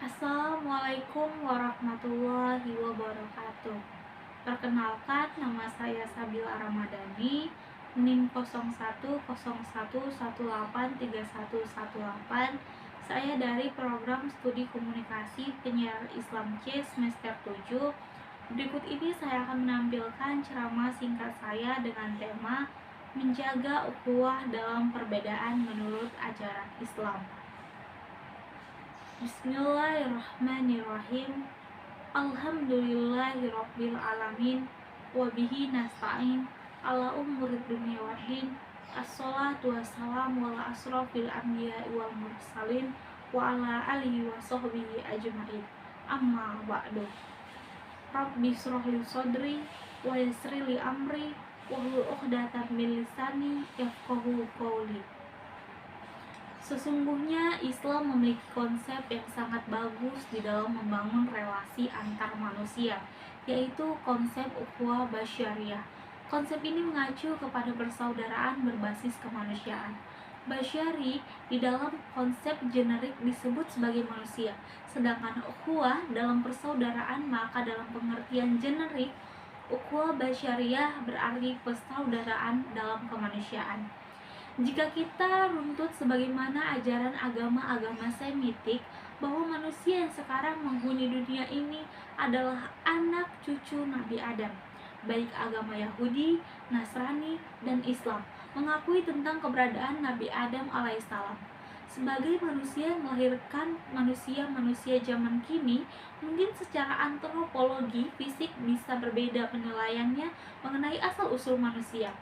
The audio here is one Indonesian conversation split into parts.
Assalamualaikum warahmatullahi wabarakatuh. Perkenalkan, nama saya Sabila Ramadhani, NIM 0101183118. Saya dari program studi komunikasi penyiaran Islam C semester 7. Berikut ini saya akan menampilkan ceramah singkat saya dengan tema menjaga ukhuwah dalam perbedaan menurut ajaran Islam. Bismillahirrahmanirrahim. Alhamdulillahirabbil alamin wa bihi nasta'in ala umurid dunya waddin. Assalatu wassalamu ala asrofil anbiya'i wal mursalin wa ala alihi wa sahbihi ajma'in. Amma ba'du. Rabbi shrahli sadri wa yassir li amri wahlul 'uqdatam min lisani yafqahu qawli. Sesungguhnya Islam memiliki konsep yang sangat bagus di dalam membangun relasi antar manusia, yaitu konsep ukhuwah basyariah. Konsep ini mengacu kepada persaudaraan berbasis kemanusiaan. Basyari di dalam konsep generik disebut sebagai manusia, sedangkan ukhuwah dalam persaudaraan maka dalam pengertian generik, ukhuwah basyariah berarti persaudaraan dalam kemanusiaan. Jika kita runtut sebagaimana ajaran agama-agama Semitik bahwa manusia yang sekarang menghuni dunia ini adalah anak cucu Nabi Adam, baik agama Yahudi, Nasrani, dan Islam mengakui tentang keberadaan Nabi Adam alaihissalam. Sebagai manusia yang melahirkan manusia-manusia zaman kini, mungkin secara antropologi fisik bisa berbeda penilaiannya mengenai asal-usul manusia.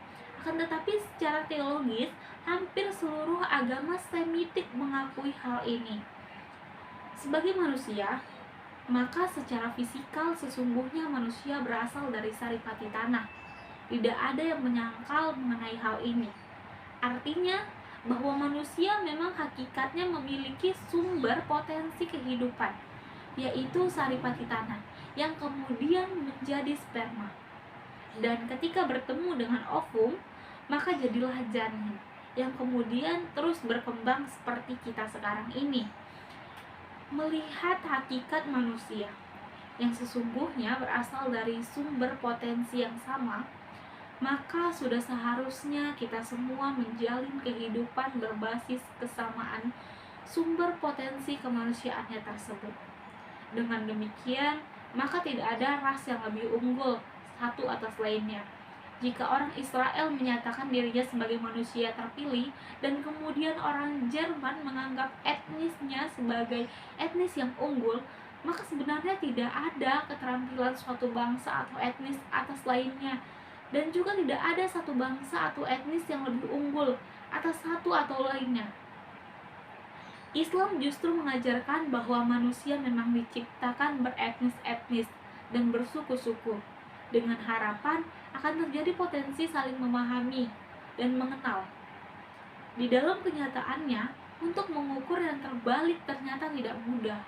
Akan tetapi secara teologis, hampir seluruh agama Semitik mengakui hal ini. Sebagai manusia, maka secara fisikal sesungguhnya manusia berasal dari saripati tanah. Tidak ada yang menyangkal mengenai hal ini. Artinya bahwa manusia memang hakikatnya memiliki sumber potensi kehidupan, yaitu saripati tanah, yang kemudian menjadi sperma. Dan ketika bertemu dengan ovum, maka jadilah janin yang kemudian terus berkembang seperti kita sekarang ini. Melihat hakikat manusia yang sesungguhnya berasal dari sumber potensi yang sama, maka sudah seharusnya kita semua menjalin kehidupan berbasis kesamaan sumber potensi kemanusiaannya tersebut. Dengan demikian, maka tidak ada ras yang lebih unggul satu atas lainnya. Jika orang Israel menyatakan dirinya sebagai manusia terpilih dan kemudian orang Jerman menganggap etnisnya sebagai etnis yang unggul, maka sebenarnya tidak ada keterampilan suatu bangsa atau etnis atas lainnya, dan juga tidak ada satu bangsa atau etnis yang lebih unggul atas satu atau lainnya. Islam justru mengajarkan bahwa manusia memang diciptakan beretnis-etnis dan bersuku-suku, dengan harapan akan terjadi potensi saling memahami dan mengenal. Di dalam kenyataannya, untuk mengukur yang terbalik ternyata tidak mudah.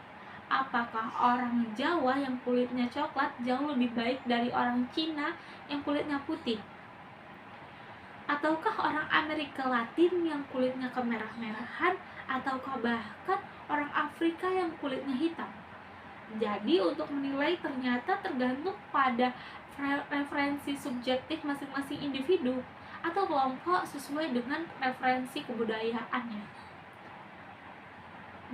Apakah orang Jawa yang kulitnya coklat jauh lebih baik dari orang Cina yang kulitnya putih? Ataukah orang Amerika Latin yang kulitnya kemerah-merahan? Ataukah bahkan orang Afrika yang kulitnya hitam? Jadi untuk menilai ternyata tergantung pada referensi subjektif masing-masing individu atau kelompok sesuai dengan referensi kebudayaannya.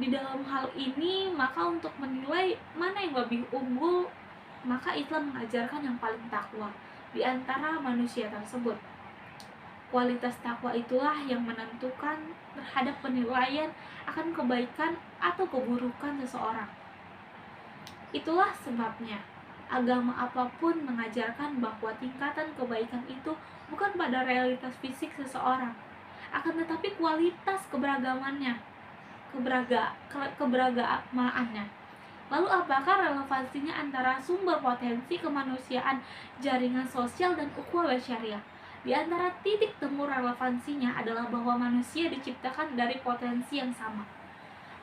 Di dalam hal ini, maka untuk menilai mana yang lebih unggul, maka Islam mengajarkan yang paling takwa di antara manusia tersebut. Kualitas takwa itulah yang menentukan terhadap penilaian akan kebaikan atau keburukan seseorang. Itulah sebabnya agama apapun mengajarkan bahwa tingkatan kebaikan itu bukan pada realitas fisik seseorang, akan tetapi kualitas keberagamaannya. Lalu apakah relevansinya antara sumber potensi kemanusiaan, jaringan sosial, dan ukhuwah basyariah? Di antara titik temu relevansinya adalah bahwa manusia diciptakan dari potensi yang sama.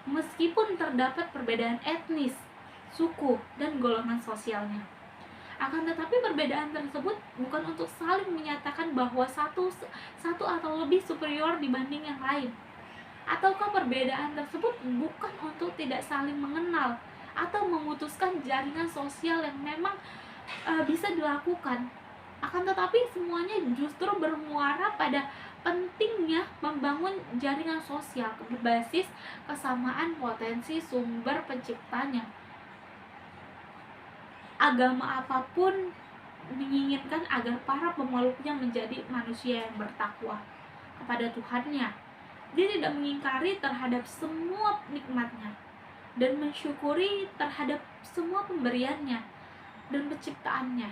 Meskipun terdapat perbedaan etnis, suku, dan golongan sosialnya. Akan tetapi perbedaan tersebut bukan untuk saling menyatakan bahwa satu atau lebih superior dibanding yang lain. Ataukah perbedaan tersebut bukan untuk tidak saling mengenal atau memutuskan jaringan sosial yang memang bisa dilakukan. Akan tetapi semuanya justru bermuara pada pentingnya membangun jaringan sosial berbasis kesamaan potensi sumber penciptanya. Agama apapun menginginkan agar para pemeluknya menjadi manusia yang bertakwa kepada Tuhannya. Dia tidak mengingkari terhadap semua nikmatnya dan mensyukuri terhadap semua pemberiannya dan penciptaannya.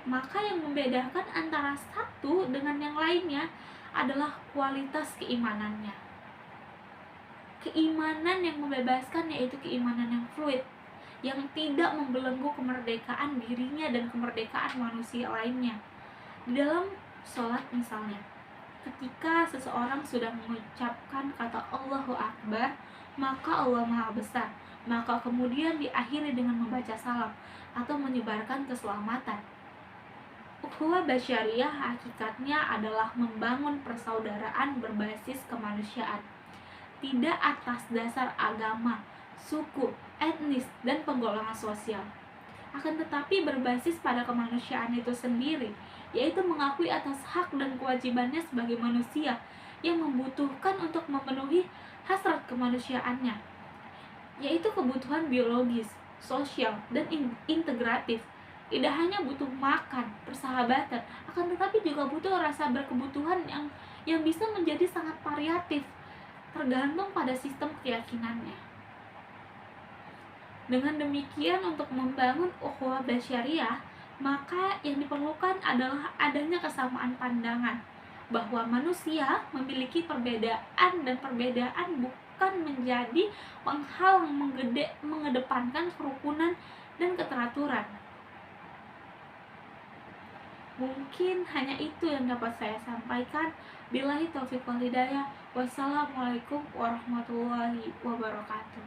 Maka yang membedakan antara satu dengan yang lainnya adalah kualitas keimanannya. Keimanan yang membebaskan yaitu keimanan yang fluid, yang tidak membelenggu kemerdekaan dirinya dan kemerdekaan manusia lainnya. Di dalam sholat misalnya, ketika seseorang sudah mengucapkan kata Allahu Akbar, maka Allah Maha Besar, maka kemudian diakhiri dengan membaca salam atau menyebarkan keselamatan. Ukhuwah Basyariah hakikatnya adalah membangun persaudaraan berbasis kemanusiaan, tidak atas dasar agama, suku, etnis, dan penggolongan sosial. Akan tetapi berbasis pada kemanusiaan itu sendiri, yaitu mengakui atas hak dan kewajibannya sebagai manusia yang membutuhkan untuk memenuhi hasrat kemanusiaannya, yaitu kebutuhan biologis, sosial, dan integratif. Tidak hanya butuh makan, persahabatan, akan tetapi juga butuh rasa berkebutuhan yang bisa menjadi sangat variatif, tergantung pada sistem keyakinannya. Dengan demikian, untuk membangun ukhuwah basyariah, maka yang diperlukan adalah adanya kesamaan pandangan bahwa manusia memiliki perbedaan, dan perbedaan bukan menjadi penghalang mengedepankan kerukunan dan keteraturan. Mungkin hanya itu yang dapat saya sampaikan. Billahi taufiq wal hidayah. Wassalamualaikum warahmatullahi wabarakatuh.